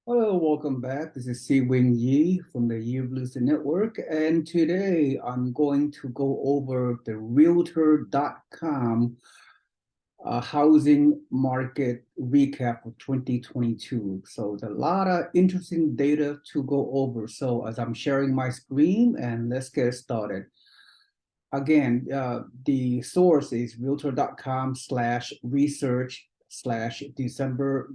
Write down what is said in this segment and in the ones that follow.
Hello, welcome back. This is Seewing Yi from the Yi Real Estate Network, and today I'm going to go over the Realtor.com housing market recap for 2022. So there's a lot of interesting data to go over. So as I'm sharing my screen, and let's get started. Again, the source is realtor.com/research/December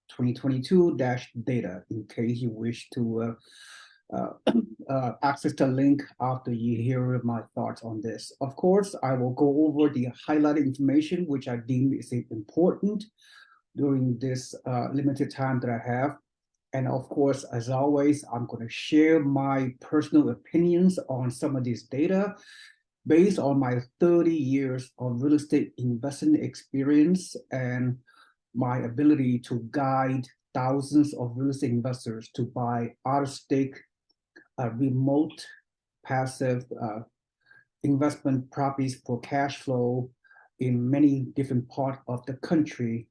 2022 data in case you wish to access the link after you hear my thoughts on this. Of course, I will go over the highlighted information which I deem is important during this limited time that I have. And of course, as always, I'm going to share my personal opinions on some of this data based on my 30 years of real estate investing experience and my ability to guide thousands of real estate investors to buy out-of-state, remote, passive investment properties for cash flow in many different parts of the country.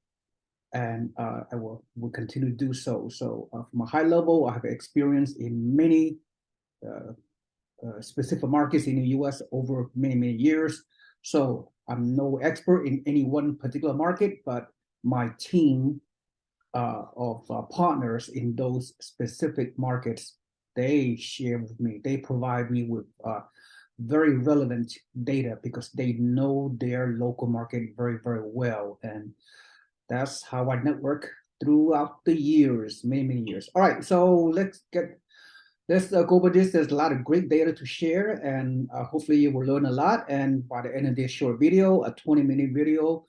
And I will continue to do so. So from a high level, I have experience in many specific markets in the US over many, many years. So I'm no expert in any one particular market, but my team of partners in those specific markets, they share with me, they provide me with very relevant data because they know their local market very, very well. And that's how I network throughout the years, many, many years. All right, so let's go over this. There's a lot of great data to share, and hopefully you will learn a lot. And by the end of this short video, a 20-minute video,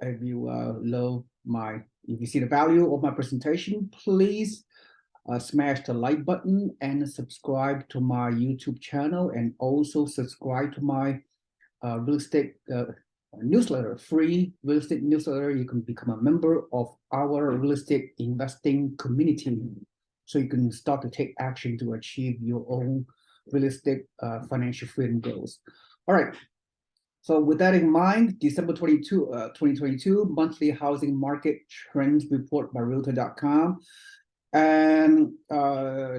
if you if you see the value of my presentation, please smash the like button and subscribe to my YouTube channel, and also subscribe to my real estate newsletter, free real estate newsletter. You can become a member of our real estate investing community, so you can start to take action to achieve your own real estate financial freedom goals. All right. So with that in mind, December 2022 monthly housing market trends report by Realtor.com. And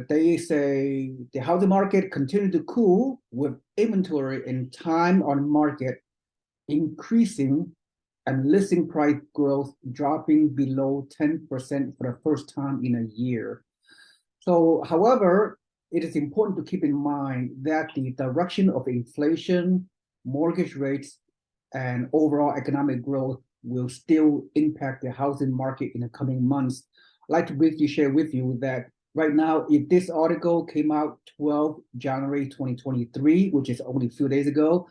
they say the housing market continued to cool with inventory and time on market increasing and listing price growth dropping below 10% for the first time in a year. So, however, it is important to keep in mind that the direction of inflation, mortgage rates, and overall economic growth will still impact the housing market in the coming months. I'd like to briefly share with you that right now, if this article came out 12 January 2023, which is only a few days ago,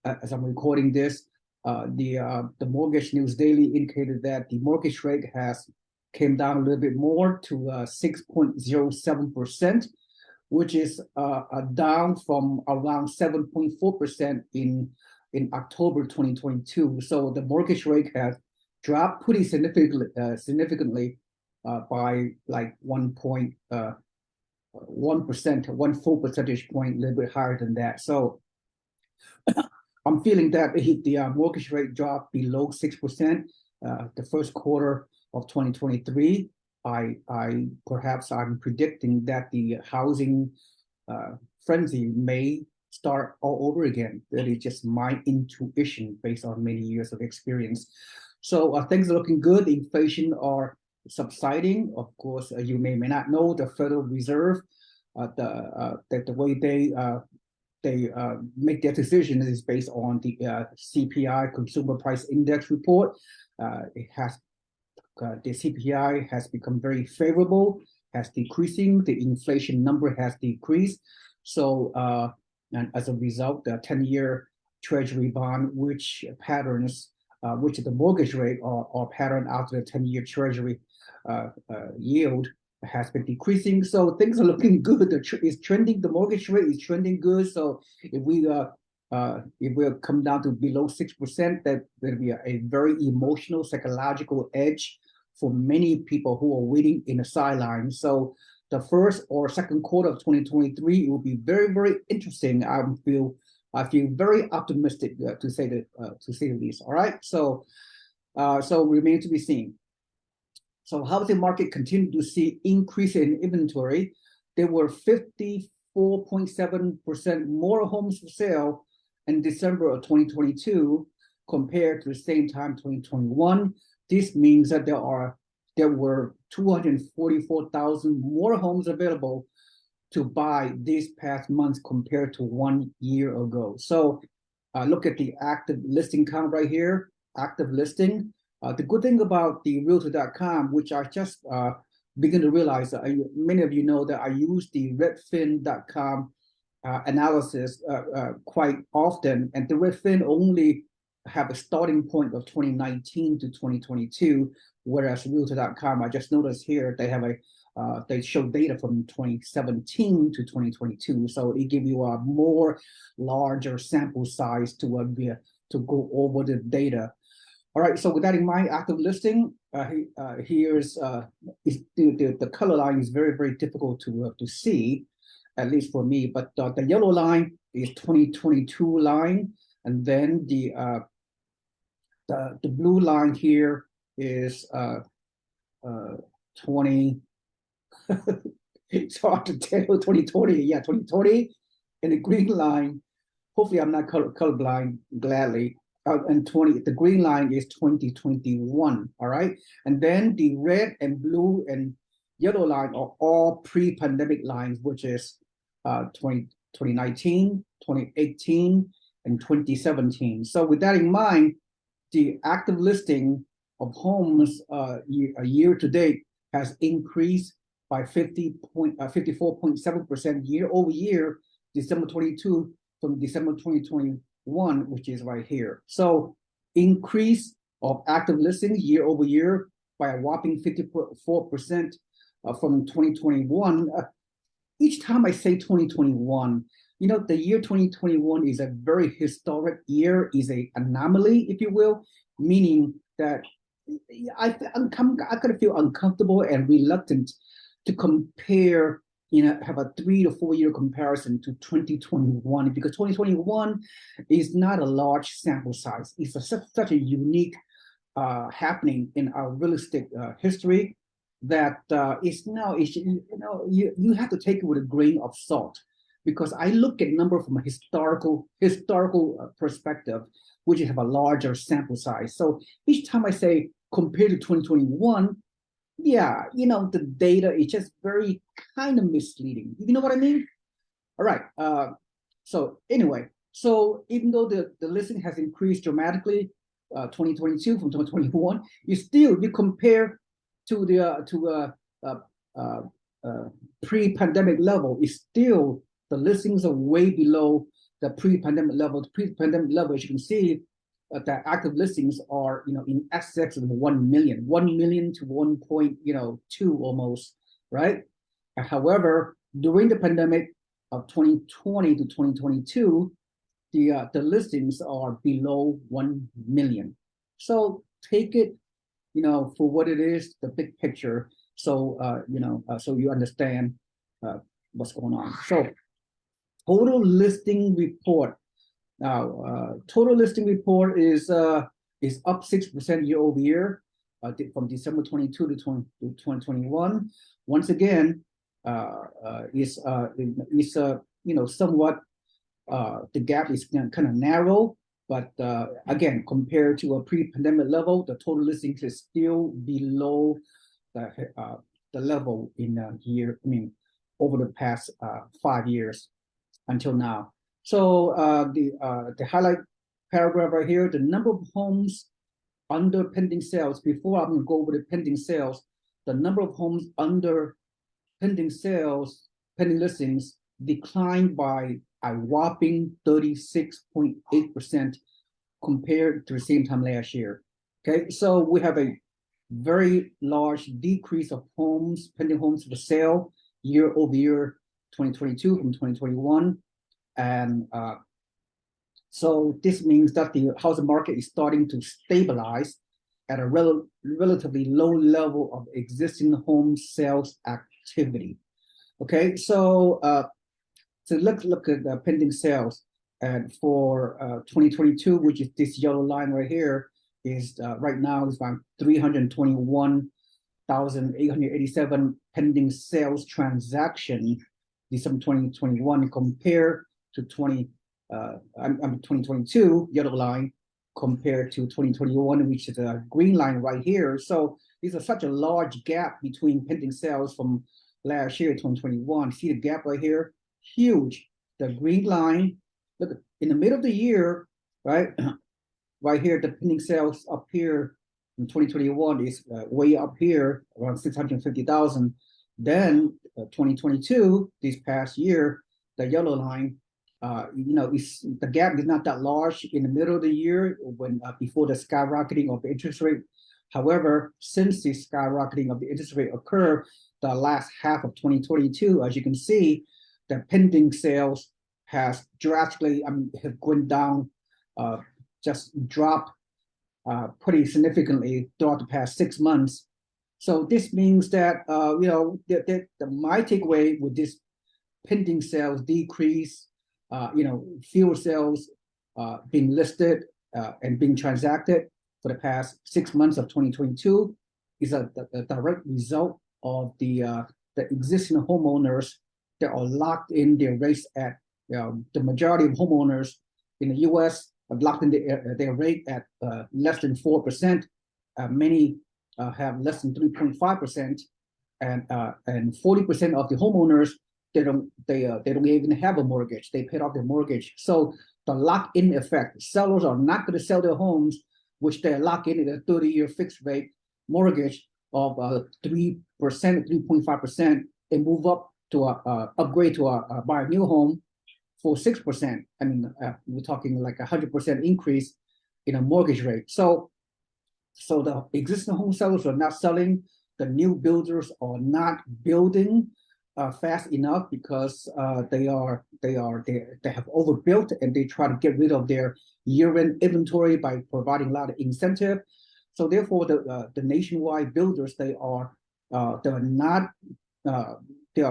as I'm recording this, the Mortgage News Daily indicated that the mortgage rate has came down a little bit more to 6.07%, which is down from around 7.4% in October 2022. So the mortgage rate has dropped pretty significantly by like 1.1%, 1 full percentage point, a little bit higher than that. So I'm feeling that if the mortgage rate dropped below 6%, the first quarter of 2023, I'm predicting that the housing frenzy may start all over again. That is just my intuition based on many years of experience. So things are looking good. Inflation are subsiding. Of course, you may not know the Federal Reserve, the way they make their decision is based on the CPI, Consumer Price Index report. The CPI has become very favorable, has decreasing. The inflation number has decreased. So, and as a result, the 10-year Treasury bond, which the mortgage rate are patterned after the 10-year Treasury yield, has been decreasing. So things are looking good. It's trending. The mortgage rate is trending good. So if we come down to below 6%, that will be a very emotional, psychological edge for many people who are waiting in the sidelines. So the first or second quarter of 2023, it will be very, very interesting. I feel very optimistic to say the least. All right. So remain to be seen. So housing market continued to see increase in inventory. There were 54.7% more homes for sale in December of 2022 compared to the same time 2021. This means that there were 244,000 more homes available to buy this past month compared to 1 year ago. So look at the active listing count right here, active listing. The good thing about the realtor.com, which I just begin to realize, many of you know that I use the redfin.com analysis quite often, and the Redfin only have a starting point of 2019 to 2022, whereas realtor.com, I just noticed here they have they show data from 2017 to 2022, so it gives you a more larger sample size to go over the data. All right, so with that in mind, active listing, here's the color line is very, very difficult to see, at least for me, but the yellow line is 2022 line, and then the blue line here is 20. It's hard to tell. 2020, yeah, 2020, and the green line. Hopefully, I'm not colorblind. Gladly. And the green line is 2021. All right, and then the red and blue and yellow line are all pre-pandemic lines, which is 2019, 2018, and 2017. So with that in mind, the active listing of homes year to date has increased by 54.7% year over year, December 22 from December 2021, which is right here. So increase of active listings year over year by a whopping 54% from 2021. Each time I say 2021, you know, the year 2021 is a very historic year, is an anomaly, if you will, meaning that I kind of feel uncomfortable and reluctant to compare, you know, have a 3 to 4 year comparison to 2021, because 2021 is not a large sample size. It's such a unique happening in our real estate history that you have to take it with a grain of salt, because I look at number from a historical perspective, which have a larger sample size. So each time I say compared to 2021, yeah, you know, the data is just very kind of misleading. You know what I mean? All right. So anyway, so even though the listing has increased dramatically, 2022 from 2021, you compare to the pre-pandemic level, it's still, the listings are way below the pre-pandemic level. The pre-pandemic level, as you can see, the active listings are, you know, in excess of 1 million to 1.2 almost, right? However, during the pandemic of 2020 to 2022, the listings are below 1 million. So take it, you know, for what it is, the big picture. So so you understand what's going on. So total listing report. Now, total listing report is up 6% year over year from December 22 to 2021. Once again, is you know, somewhat the gap is kind of narrow, but again, compared to a pre-pandemic level, the total listings is still below the level in over the past 5 years until now. So the highlight paragraph right here, the number of homes under pending sales. Before I'm going to go over the pending sales, the number of homes under pending sales, pending listings declined by a whopping 36.8% compared to the same time last year. Okay, so we have a very large decrease of homes, pending homes for sale year over year, 2022 from 2021. And so this means that the housing market is starting to stabilize at a relatively low level of existing home sales activity. Okay, so let's look at the pending sales. And for 2022, which is this yellow line right here, is right now is about 321 1,887 pending sales transaction December 2021 compared to 2022, yellow line, compared to 2021, which is a green line right here. So these are such a large gap between pending sales from last year, 2021. See the gap right here? Huge. The green line, look, in the middle of the year, right? Right here, the pending sales up here in 2021 is way up here, around 650,000. Then 2022, this past year, the yellow line, the gap is not that large in the middle of the year when before the skyrocketing of the interest rate. However, since the skyrocketing of the interest rate occurred, the last half of 2022, as you can see, the pending sales has drastically have gone down, just dropped pretty significantly throughout the past 6 months. So this means that my takeaway with this pending sales decrease, fewer sales being listed and being transacted for the past 6 months of 2022 is a direct result of the existing homeowners that are locked in their rates at the majority of homeowners in the U.S. have locked in their rate at less than 4%. Many have less than 3.5%, and 40% of the homeowners they don't even have a mortgage. They paid off their mortgage. So the lock-in effect. Sellers are not going to sell their homes, which they lock in at a 30-year fixed rate mortgage of 3%, 3.5%, and move up to upgrade to buy a new home for 6%. I mean, we're talking like 100% increase in a mortgage rate. So the existing home sellers are not selling. The new builders are not building fast enough because they have overbuilt and they try to get rid of their year-end inventory by providing a lot of incentive. So therefore, the nationwide builders they are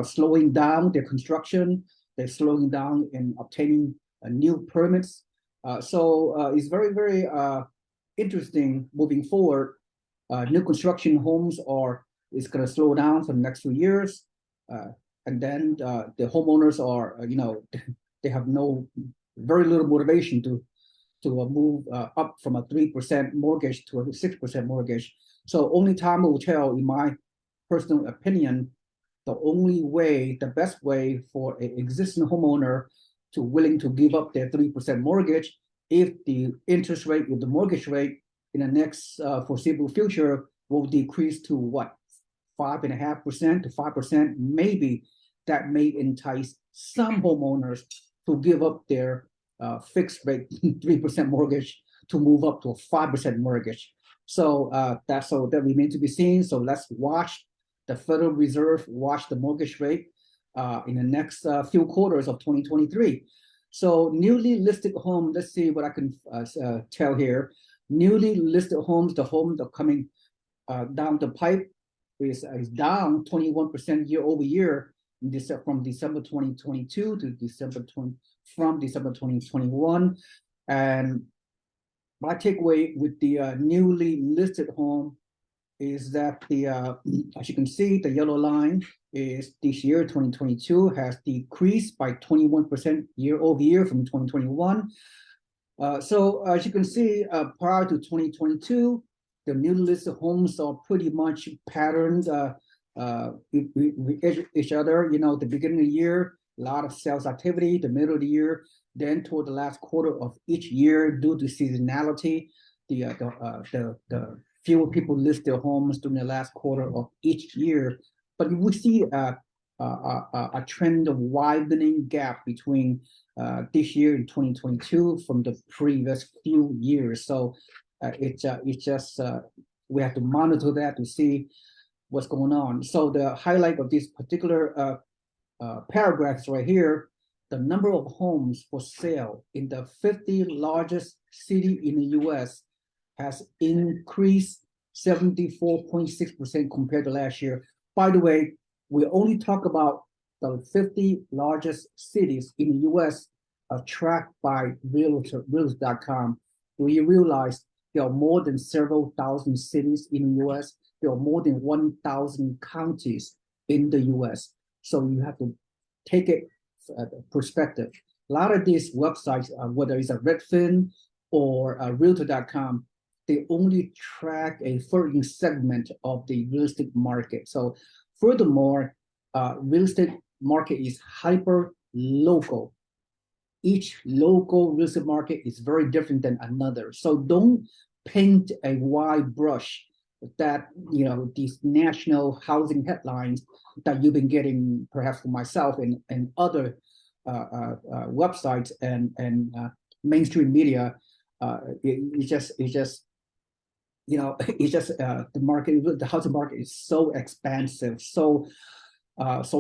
slowing down their construction. They're slowing down in obtaining new permits. So it's very, very interesting moving forward. New construction homes is going to slow down for the next few years. And then the homeowners are, they have very little motivation to move up from a 3% mortgage to a 6% mortgage. So only time will tell, in my personal opinion, the best way for an existing homeowner to willing to give up their 3% mortgage, if the interest rate, if the mortgage rate in the next foreseeable future will decrease to what, 5.5% to 5%, maybe that may entice some homeowners to give up their fixed rate 3% mortgage to move up to a 5% mortgage. So that remains to be seen. So let's watch the Federal Reserve watch the mortgage rate in the next few quarters of 2023. So newly listed home, let's see what I can tell here. Newly listed homes, the homes that are coming down the pipe is down 21% year over year from December 2022 to December 2021. And my takeaway with the newly listed home is that as you can see, the yellow line is this year, 2022, has decreased by 21% year over year from 2021. So as you can see, prior to 2022, the newly listed homes are pretty much patterned with each other. The beginning of the year, a lot of sales activity, the middle of the year, then toward the last quarter of each year, due to seasonality, the fewer people list their homes during the last quarter of each year. But we see a trend of widening gap between this year and 2022 from the previous few years. So it's just we have to monitor that to see what's going on. So the highlight of this particular paragraphs right here, the number of homes for sale in the 50 largest city in the U.S. has increased 74.6% compared to last year. By the way, we only talk about the 50 largest cities in the U.S. tracked by Realtor.com. Do you realize there are more than several thousand cities in the U.S.? there are more than 1,000 counties in the U.S. So you have to take it perspective. A lot of these websites, whether it's a Redfin or Realtor.com, they only track a certain segment of the real estate market. So furthermore, real estate market is hyper local. Each local real estate market is very different than another. So don't paint a wide brush that, these national housing headlines that you've been getting perhaps from myself and other websites and mainstream media. It's just the housing market is so expansive, so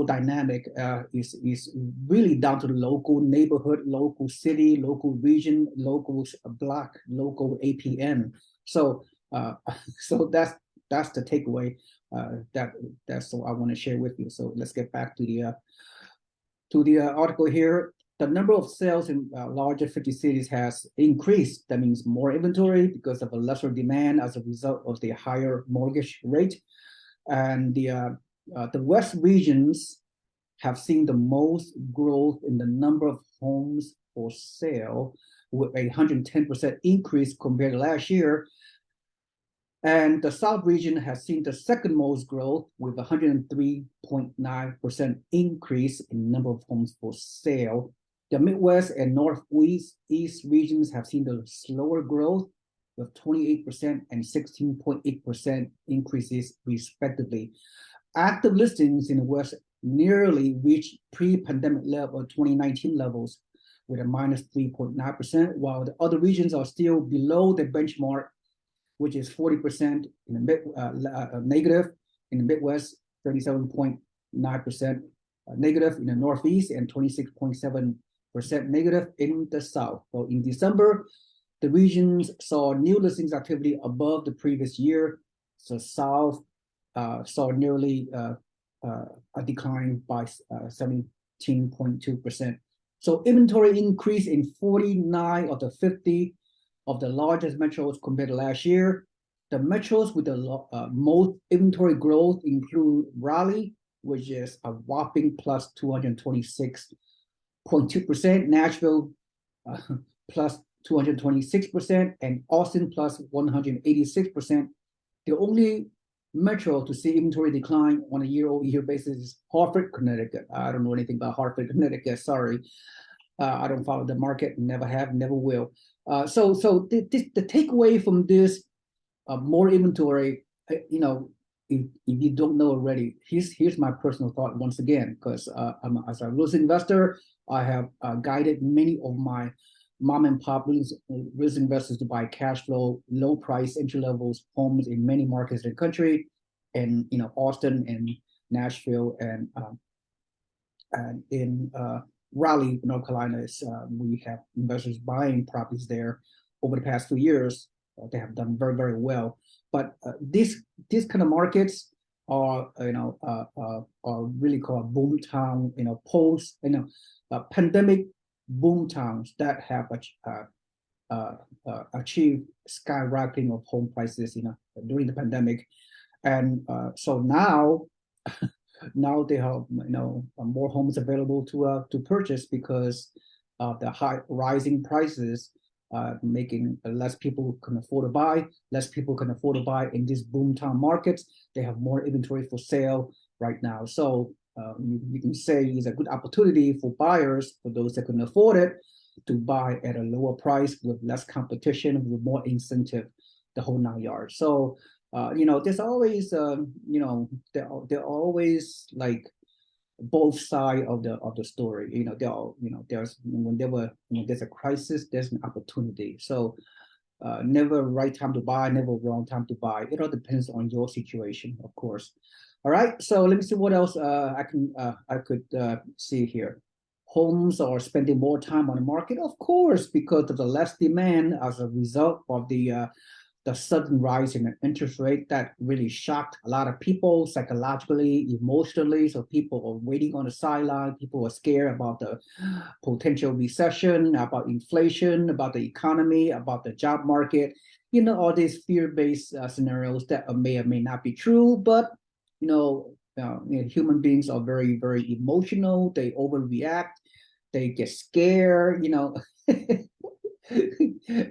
dynamic. Is really down to the local neighborhood, local city, local region, local block, local APN. So so that's the takeaway that's what I want to share with you. So let's get back to the article here. The number of sales in larger 50 cities has increased. That means more inventory because of a lesser demand as a result of the higher mortgage rate. And the West regions have seen the most growth in the number of homes for sale, with a 110% increase compared to last year. And the South region has seen the second most growth with 103.9% increase in number of homes for sale. The Midwest and Northeast regions have seen the slower growth with 28% and 16.8% increases respectively. Active listings in the West nearly reached pre-pandemic level 2019 levels with a minus 3.9%, while the other regions are still below the benchmark, which is 40% in the negative in the Midwest, 37.9% negative in the Northeast, and 26.7% negative in the South. So in December, the regions saw new listings activity above the previous year. So South saw nearly a decline by 17.2%. So inventory increased in 49 of the 50 of the largest metros compared to last year. The metros with the most inventory growth include Raleigh, which is a whopping plus 226.2%, Nashville plus 226%, and Austin plus 186%. The only metro to see inventory decline on a year-over-year basis is Hartford, Connecticut. I don't know anything about Hartford, Connecticut. Sorry. I don't follow the market, never have, never will. So the takeaway from this more inventory, if you don't know already, here's my personal thought once again, because as a real estate investor, I have guided many of my mom and pop real estate investors to buy cash flow, low price, entry levels homes in many markets in the country, and Austin and Nashville and in Raleigh, North Carolina. We have investors buying properties there over the past 2 years. They have done very, very well. But these kind of markets are really called boom town, post pandemic boom towns that have achieved skyrocketing of home prices, during the pandemic, and so now they have more homes available to purchase because of the high rising prices, making less people can afford to buy. Less people can afford to buy in these boomtown markets. They have more inventory for sale right now. So you can say it's a good opportunity for buyers, for those that can afford it, to buy at a lower price with less competition, with more incentive, the whole 9 yards. So there's always they're always like both sides of the story. There's there's a crisis, there's an opportunity. So never right time to buy, never wrong time to buy. It all depends on your situation, of course. All right, so let me see what else I could see here. Homes are spending more time on the market, of course, because of the less demand as a result of the sudden rise in the interest rate that really shocked a lot of people psychologically, emotionally. So people are waiting on the sideline. People are scared about the potential recession, about inflation, about the economy, about the job market. all these fear-based scenarios that may or may not be true, but human beings are very, very emotional. They overreact. They get scared.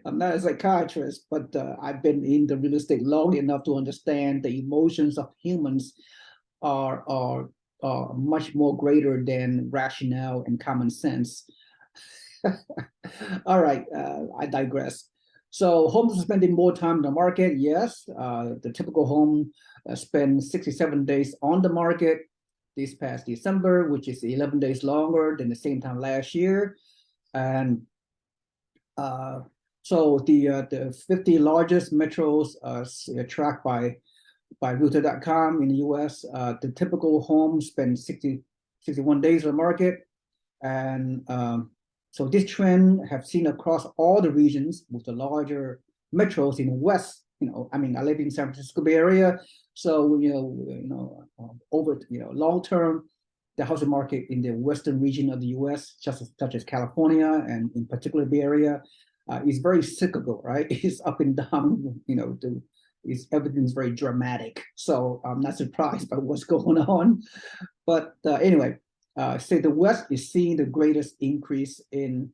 I'm not a psychiatrist, but I've been in the real estate long enough to understand the emotions of humans are much more greater than rationale and common sense. All right, I digress. So homes are spending more time in the market. Yes, the typical home spent 67 days on the market this past December, which is 11 days longer than the same time last year. And so the 50 largest metros tracked by Realtor.com in the U.S. The typical home spends 61 days on the market, and so this trend have seen across all the regions with the larger metros in the West. I live in San Francisco Bay Area, so over long term, the housing market in the western region of the U.S., such as California and in particular Bay Area, is very cyclical, right? It's up and down. Everything's very dramatic. So I'm not surprised by what's going on. But anyway, say the West is seeing the greatest increase in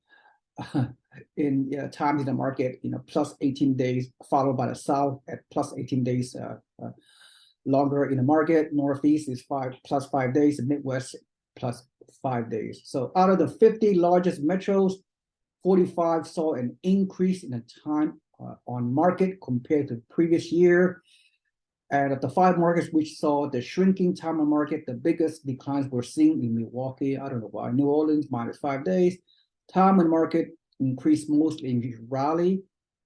time in the market, plus 18 days, followed by the South at plus 18 days longer in the market. Northeast is plus 5 days, and Midwest plus 5 days. So out of the 50 largest metros, 45 saw an increase in the time on market compared to the previous year. And of the 5 markets which saw the shrinking time on market, the biggest declines were seen in Milwaukee, I don't know why, New Orleans, minus 5 days. Time on market increased mostly in Raleigh,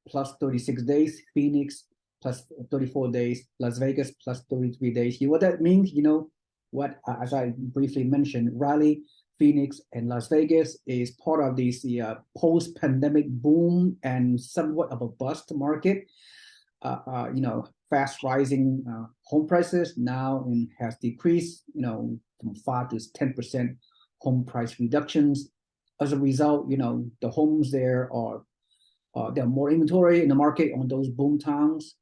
plus 36 days, Phoenix, plus 34 days, Las Vegas, plus 33 days. What that means, as I briefly mentioned, Raleigh, Phoenix, and Las Vegas is part of this post-pandemic boom and somewhat of a bust market. Fast rising home prices now has decreased, from 5 to 10% home price reductions. As a result, the homes there are more inventory in the market on those boom towns,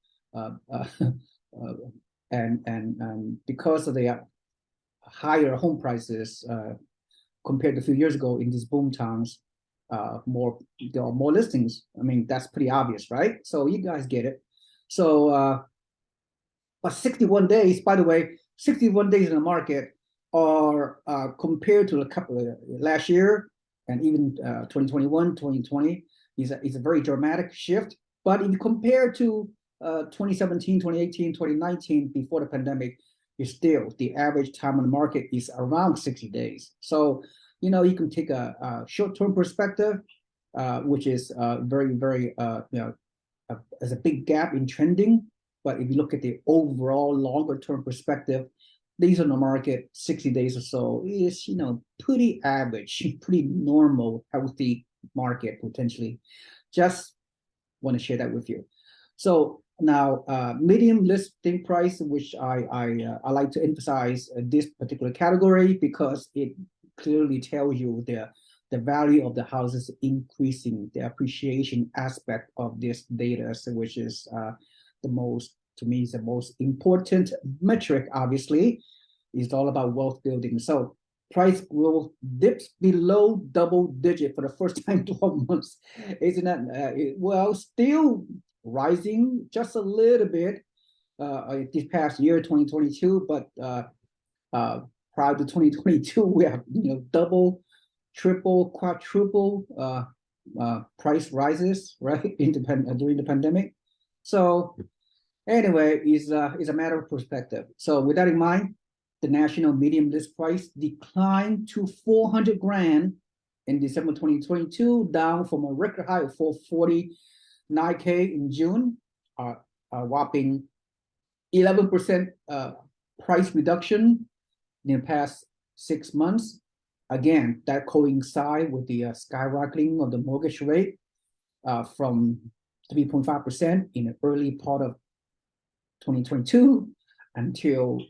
and because of the higher home prices compared to a few years ago in these boom towns, there are more listings. That's pretty obvious, right? So you guys get it. So, but 61 days, by the way, 61 days in the market are compared to a couple of last year and even 2021, 2020 is a very dramatic shift. But if you compare to 2017, 2018, 2019, before the pandemic, the average time on the market is around 60 days. So, you can take a short-term perspective, which is very, very, as a big gap in trending. But if you look at the overall longer-term perspective, days on the market, 60 days or so is, pretty average, pretty normal, healthy market potentially. Just want to share that with you. So now, medium listing price, which I like to emphasize this particular category because it clearly tells you the value of the houses increasing, the appreciation aspect of this data, which is the most important metric, obviously, is all about wealth building. So price growth dips below double digit for the first time in 12 months. Isn't that, still rising just a little bit this past year, 2022, but prior to 2022, we have, double, triple, quadruple price rises, right, during the pandemic. So anyway, is a matter of perspective. So with that in mind, the national median list price declined to $400,000 in December 2022, down from a record high of $449K in June, a whopping 11% price reduction in the past 6 months. Again, that coincides with the skyrocketing of the mortgage rate from 3.5% in the early part of 2022 until,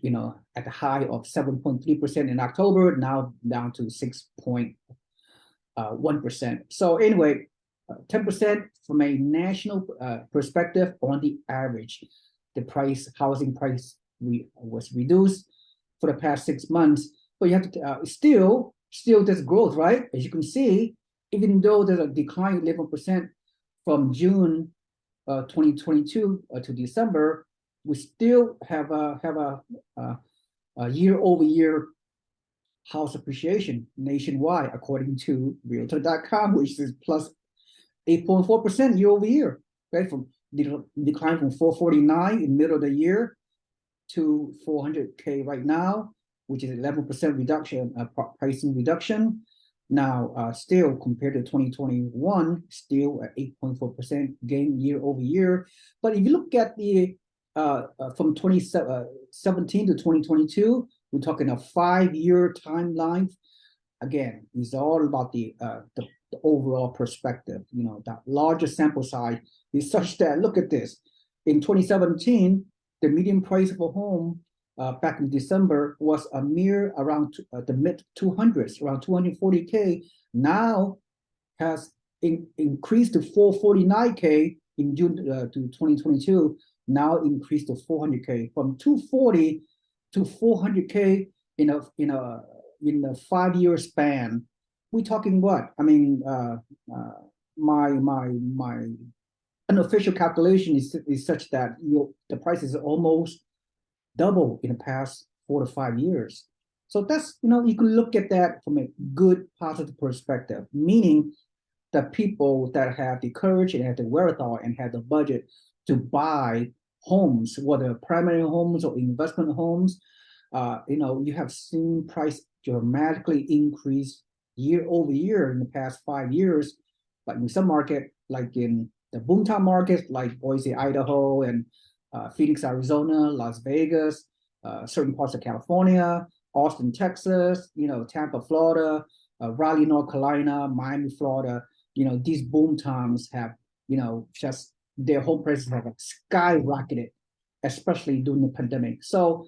at the high of 7.3% in October, now down to 6.1%. So anyway, 10% from a national perspective on the average. The housing price was reduced for the past 6 months, but you have to still there's growth, right? As you can see, even though there's a decline 11% from June 2022 to December, we still have a year-over-year house appreciation nationwide, according to Realtor.com, which is plus 8.4% year over year, right? From decline from 449 in middle of the year to 400K right now, which is 11% reduction, pricing reduction. Now, still compared to 2021, still at 8.4% gain year over year. But if you look at the from 2017 to 2022, we're talking a 5-year timeline. Again, it's all about the overall perspective. You know, that larger sample size is such that, look at this. In 2017, the median price of a home back in December was a mere around the mid 200s, around 240K. Now has increased to 449K in June to 2022. Now increased to 400K, from 240 to 400K in a 5-year span. We're talking what? I mean, my unofficial calculation is such that the price is almost double in the past 4 to 5 years. So that's, you can look at that from a good positive perspective, meaning the people that have the courage and have the wherewithal and have the budget to buy homes, whether primary homes or investment homes, you have seen price dramatically increase year over year in the past 5 years. But in some market, like in the boomtown markets, like Boise, Idaho, and Phoenix, Arizona, Las Vegas, certain parts of California, Austin, Texas, Tampa, Florida, Raleigh, North Carolina, Miami, Florida, these boom towns have, just their home prices have skyrocketed, especially during the pandemic. So,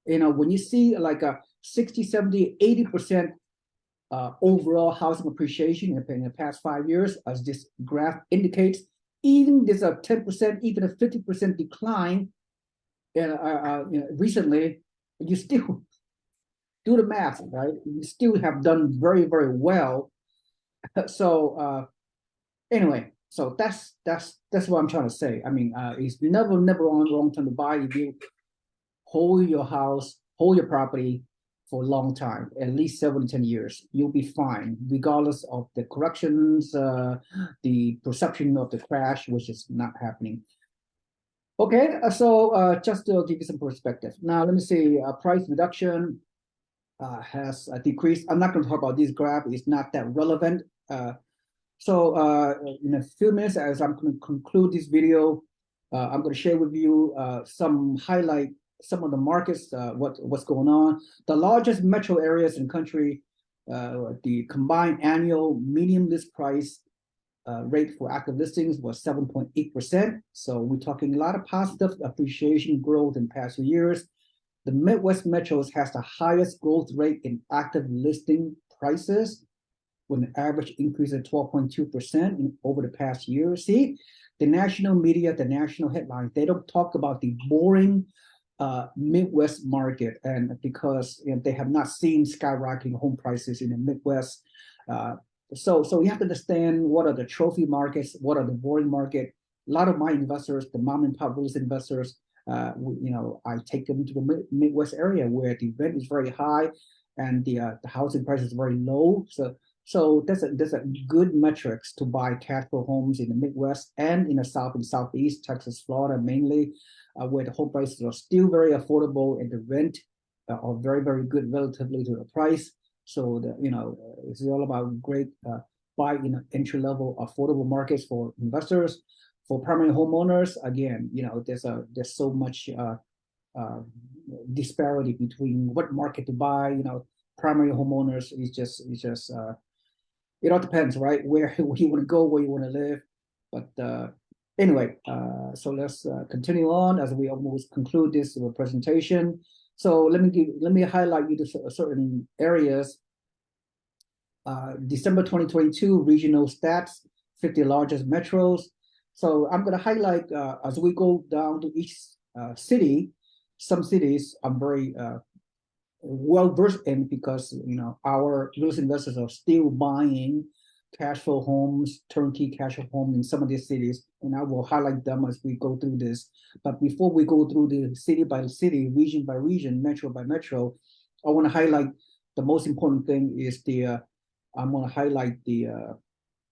when you see like a 60, 70, 80% overall housing appreciation in the past 5 years, as this graph indicates, even there's a 10%, even a 50% decline recently, you still do the math, right? You still have done very, very well. So anyway, so that's what I'm trying to say. I mean, it's never wrong time to buy if you hold your house, hold your property for a long time, at least 7 to 10 years. You'll be fine, regardless of the corrections, the perception of the crash, which is not happening. Okay, so just to give you some perspective. Now, let me see, price reduction has decreased. I'm not going to talk about this graph. It's not that relevant. So in a few minutes, as I'm going to conclude this video, I'm going to share with you some of the markets, what's going on. The largest metro areas in the country, the combined annual median list price rate for active listings was 7.8%. So we're talking a lot of positive appreciation growth in past few years. The Midwest metros has the highest growth rate in active listing prices, with an average increase of 12.2% over the past year. See, the national media, the national headlines, they don't talk about the boring Midwest market, and because they have not seen skyrocketing home prices in the Midwest. So you have to understand what are the trophy markets, what are the boring market. A lot of my investors, the mom and pop real estate investors, I take them to the Midwest area where the rent is very high and the housing price is very low. So there's a good metrics to buy cash flow homes in the Midwest and in the South and Southeast, Texas, Florida mainly, where the home prices are still very affordable and the rent are very, very good relatively to the price. So it's all about great buy in entry level affordable markets for investors. For primary homeowners, again, there's so much disparity between what market to buy. Primary homeowners is just it all depends, right? Where you want to go, where you want to live. But anyway, so let's continue on as we almost conclude this presentation. So let me highlight you to certain areas. December 2022 regional stats 50 largest metros. So I'm going to highlight as we go down to each city. Some cities I'm very well versed in because our real estate investors are still buying cash flow homes, turnkey cash flow homes in some of these cities, and I will highlight them as we go through this. But before we go through the city by city, region by region, metro by metro, I want to highlight the most important thing is I'm going to highlight the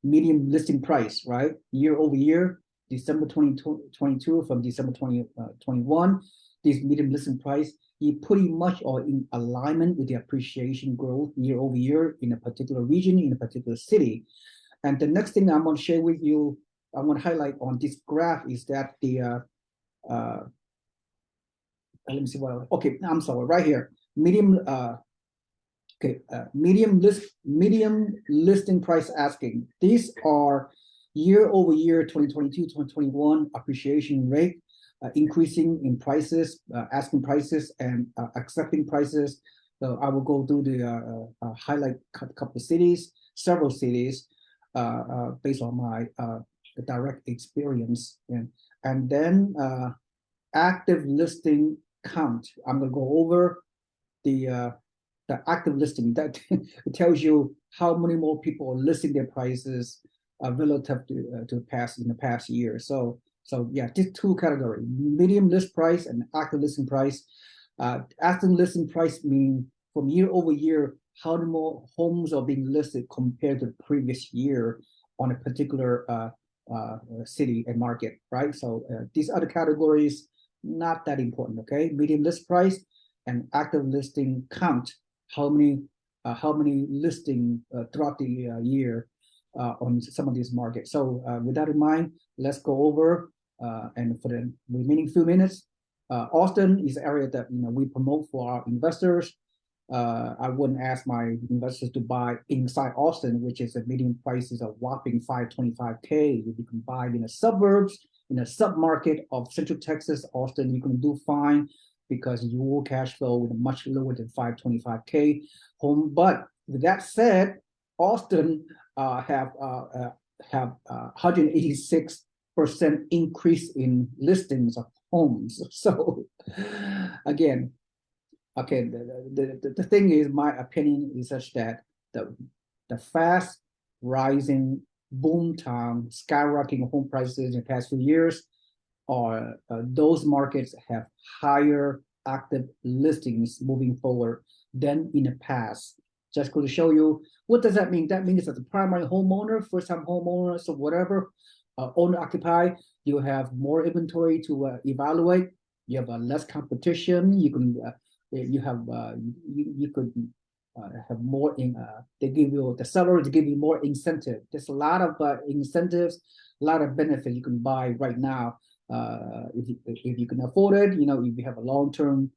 median listing price, right? Year over year, December 2022 from December 2021, this median listing price is pretty much are in alignment with the appreciation growth year over year in a particular region, in a particular city. And the next thing I'm going to share with you, I want to highlight on this graph is that let me see what, okay, I'm sorry, right here, medium medium listing price asking. These are year over year 2022, 2021 appreciation rate, increasing in prices, asking prices and accepting prices. So I will go through the highlight a couple of cities, several cities, based on my direct experience, and then active listing count. I'm going to go over the active listing that it tells you how many more people are listing their prices relative to the past year. So yeah, these two categories: medium list price and active listing price. Active listing price mean from year over year how many more homes are being listed compared to the previous year on a particular city and market, right? So these other categories not that important. Okay, medium list price and active listing count. How many listing throughout the year on some of these markets. So with that in mind, let's go over and for the remaining few minutes, Austin is an area that we promote for our investors. I wouldn't ask my investors to buy inside Austin, which is a median price is a whopping $525K. If you can buy in the suburbs, in a submarket of Central Texas, Austin, you can do fine because you will cash flow with a much lower than 525K home. But with that said, Austin have 186% increase in listings of homes. So again, okay, the thing is, my opinion is such that the fast rising boom town skyrocketing home prices in the past few years are those markets have higher active listings moving forward than in the past. Just going to show you what does that mean. That means that the primary homeowner, first-time homeowner, so whatever, owner occupied, you have more inventory to evaluate. You have less competition. You can you could have more in. They give you the seller to give you more incentive. There's a lot of incentives, a lot of benefits you can buy right now. If you can afford it, if you have a long-term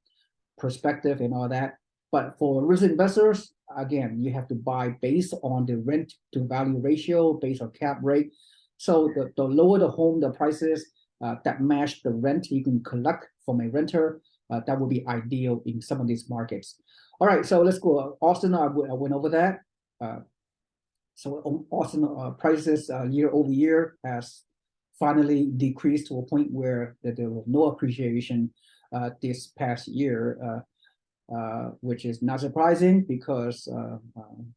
perspective and all that. But for risk investors, again, you have to buy based on the rent to value ratio, based on cap rate. So the lower the home, the prices that match the rent you can collect from a renter, that would be ideal in some of these markets. All right, so let's go. Austin, I went over that. So Austin prices year over year has finally decreased to a point where there was no appreciation this past year, which is not surprising because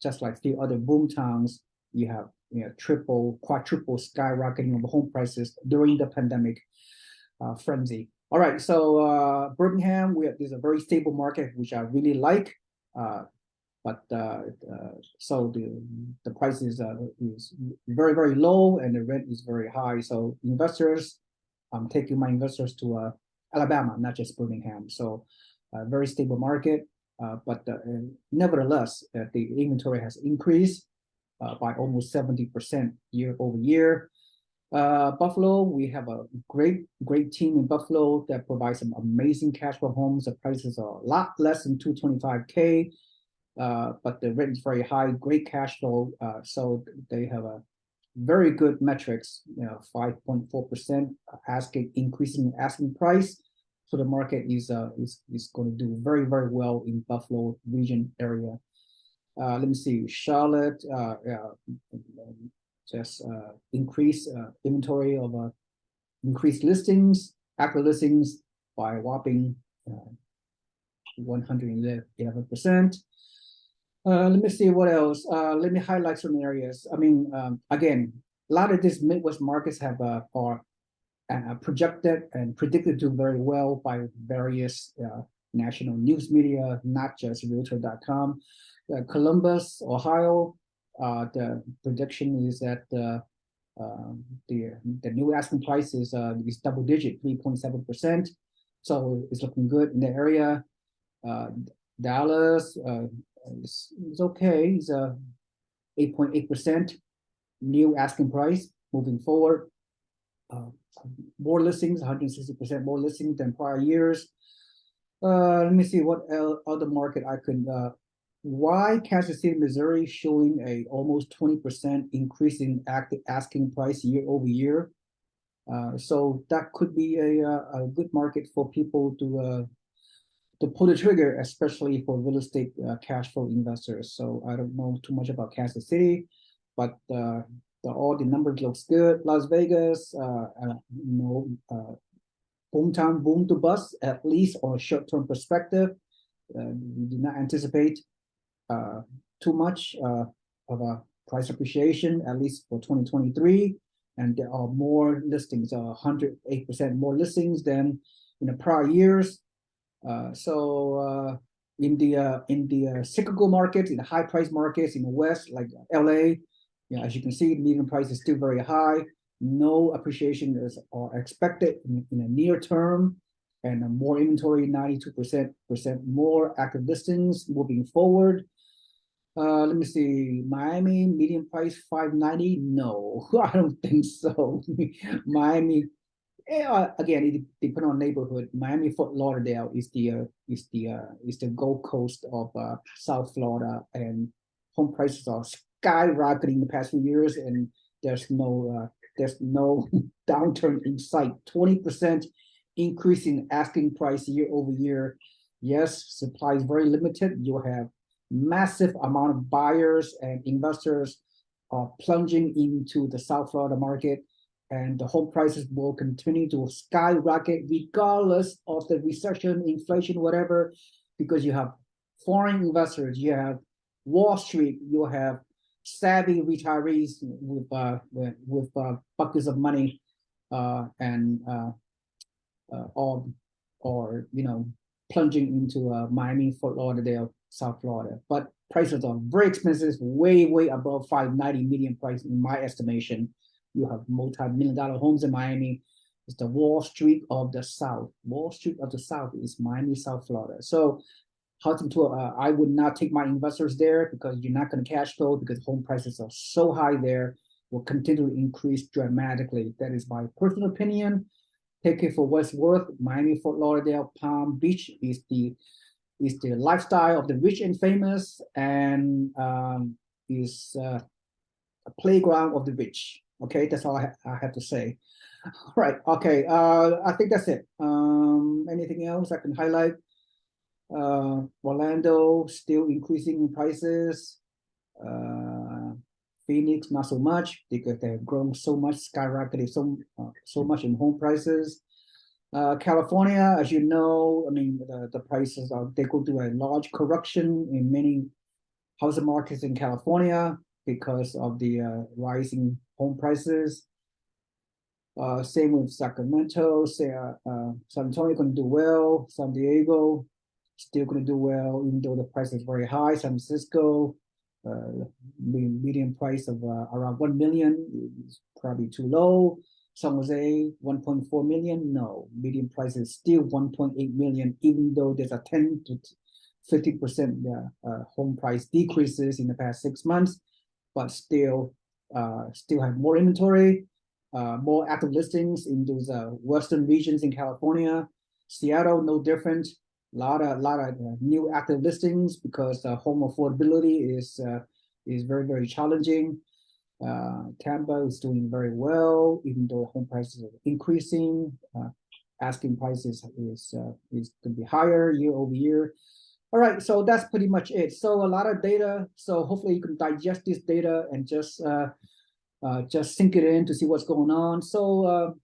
just like the other boom towns, you have triple, quadruple skyrocketing of home prices during the pandemic frenzy. All right, so Birmingham, there's a very stable market, which I really like. So the price is very, very low and the rent is very high. So investors, I'm taking my investors to Alabama, not just Birmingham. So very stable market, but nevertheless, the inventory has increased by almost 70% year over year. Buffalo, we have a great team in Buffalo that provides some amazing cash flow homes. The prices are a lot less than 225K. But the rent is very high, great cash flow. So they have a very good metrics, 5.4% increasing asking price. So the market is going to do very, very well in Buffalo region area. Let me see, Charlotte, just increase inventory of increased listings, active listings by whopping 111%. Let me see what else. Let me highlight some areas. I mean, again, a lot of these Midwest markets have are projected and predicted to do very well by various national news media, not just Realtor.com. Columbus, Ohio, the prediction is that the new asking price is double digit, 3.7%. So it's looking good in the area. Dallas is okay. It's 8.8% new asking price moving forward. More listings, 160% more listings than prior years. Let me see what other market I could. Why Kansas City, Missouri, showing a almost 20% increase in active asking price year over year. So that could be a good market for people to pull the trigger, especially for real estate cash flow investors. So I don't know too much about Kansas City, but all the numbers looks good. Las Vegas, hometown boom to bust, at least on a short-term perspective. We do not anticipate too much of a price appreciation, at least for 2023. And there are more listings, 108% more listings than in the prior years. So in the cyclical markets, in the high price markets in the West, like LA, as you can see, the median price is still very high. No appreciation is expected in the near term, and more inventory, 92% more active listings moving forward. Let me see, Miami, median price 590. No, I don't think so. Miami, again, it depends on neighborhood. Miami, Fort Lauderdale is the Gold Coast of South Florida, and home prices are skyrocketing the past few years, and there's no downturn in sight. 20% increase in asking price year over year. Yes, supply is very limited. You have massive amount of buyers and investors are plunging into the South Florida market, and the home prices will continue to skyrocket regardless of the recession, inflation, whatever, because you have foreign investors, you have Wall Street, you have savvy retirees with buckets of money, and plunging into Miami, Fort Lauderdale, South Florida. But prices are very expensive, way above 590 median price in my estimation. You have multi-million-dollar homes in Miami. It's the Wall Street of the South. Wall Street of the South is Miami, South Florida. So I would not take my investors there, because you're not going to cash flow, because home prices are so high there, will continue to increase dramatically. That is my personal opinion. Take it for what's worth. Miami, Fort Lauderdale, Palm Beach is the lifestyle of the rich and famous, and is a playground of the rich. Okay, that's all I have to say. All right, okay, I think that's it. Anything else I can highlight? Orlando still increasing in prices. Phoenix not so much, because they have grown so much, skyrocketed so much in home prices. California, as you know, I mean, the prices they go through a large correction in many housing markets in California because of the rising home prices. Same with Sacramento. San Antonio going to do well. San Diego still going to do well, even though the price is very high. San Francisco, median price of around 1 million is probably too low. San Jose, 1.4 million. No, median price is still 1.8 million, even though there's a 10 to 50% home price decreases in the past 6 months, but still have more inventory, more active listings in those western regions in California. Seattle, no different. A lot of new active listings, because home affordability is very challenging. Tampa is doing very well, even though home prices are increasing. Asking prices is going to be higher year over year. All right, so that's pretty much it. So a lot of data. So hopefully you can digest this data and just just sink it in to see what's going on. So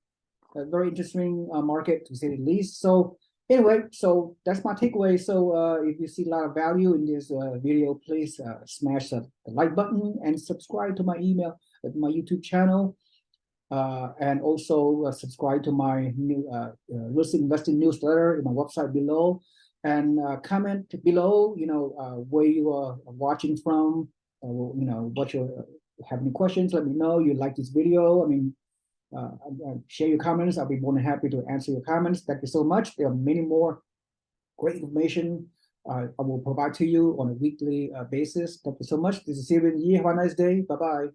a very interesting market to say the least. So anyway, so that's my takeaway. So if you see a lot of value in this video, please smash the like button and subscribe to my my YouTube channel. And also subscribe to my new real estate investing newsletter in my website below, and comment below, where you are watching from, what you have any questions, let me know. You like this video, I mean, share your comments. I'll be more than happy to answer your comments. Thank you so much. There are many more great information I will provide to you on a weekly basis. Thank you so much. This is Seewing Yi. Have a nice day. Bye-bye.